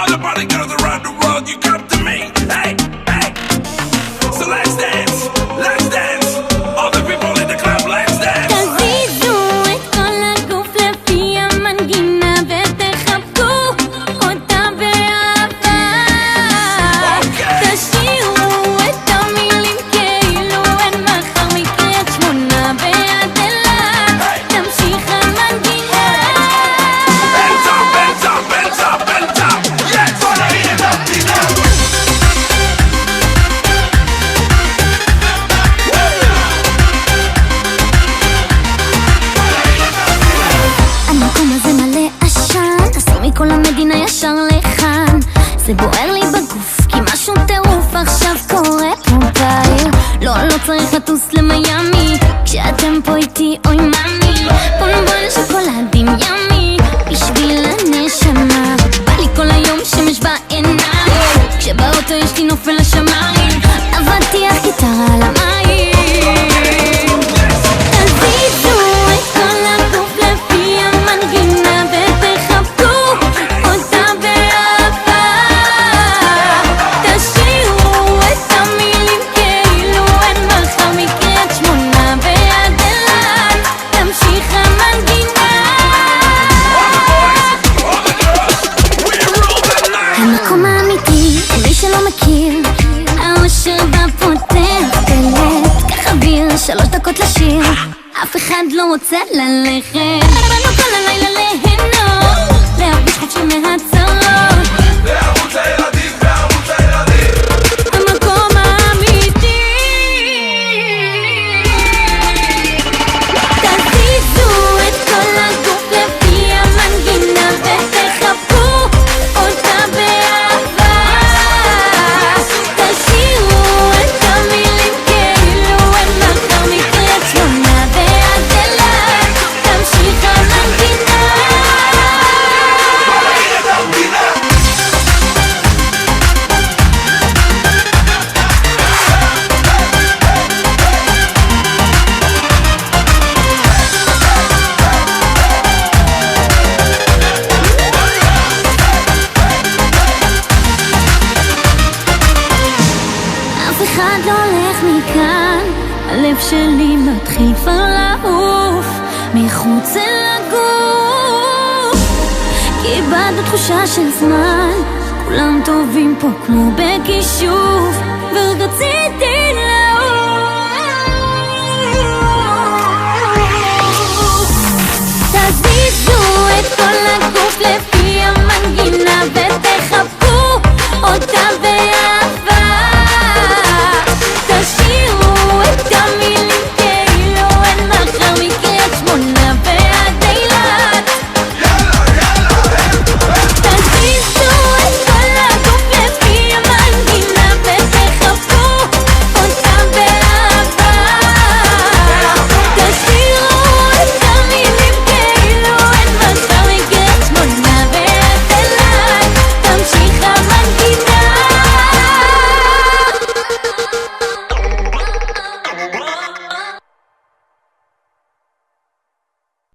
All the party girls around the world, you come to me. Hey, hey. So let's dance, let's dance. All the people in the club, let's dance. תזיזו את כל הגוף לפי המנגינה ותחבקו אותה באהבה. תשאירו את המילים כאילו אין מחר מקריית שמונה ועד אילת. תמשיך המנגינה. Hands up, hands up, hands up, hands up. Yes, בוא נרים את המדינה. המקום הזה מלא עשן, עשו מכל המדינה ישר לכאן. זה בוער לי בגוף, כי משהו טירוף עכשיו קורה פה בעיר. לא צריך לטוס למיאמי, כשאתם פה איתי אוי מאמי. בונבון שוקולדים ימי, בשביל הנשמה. בא לי כל היום שמש בעיניים, כשבאוטו יש לי נופל לשמיים. עבדתי אך גיטרה על המים. תזיזו את כל הגוף לפי המנגינה ותחבקו אותה באהבה. תשאירו את המילים כאילו אין מחר מקריית שמונה ועד אילת. תמשיך המנגינה. המקום האמיתי, מי שלא מכיר, האושר בא פותח דלת, קח אוויר, 3 דקות לשיר. אף אחד לא רוצה ללכת, באנו כל הלילה ליהנות, להרגיש חופשי מהצרות. בערוץ הילדים, בערוץ הילדים. המקום האמיתי. תזיזו את כל הגוף לפי המנגינה ותחבקו אותה באהבה. תשאירו את המילים כאילו אין מחר מקריית שמונה ועד אילת. תמשיך המנגינה. בוא נרים את המדינה. אף אחד לא הולך מכאן, הלב שלי מתחיל כבר לעוף מחוץ אל הגוף, כי איבדנו תחושה של זמן, כולם טובים פה כמו בכישוף, ורציתי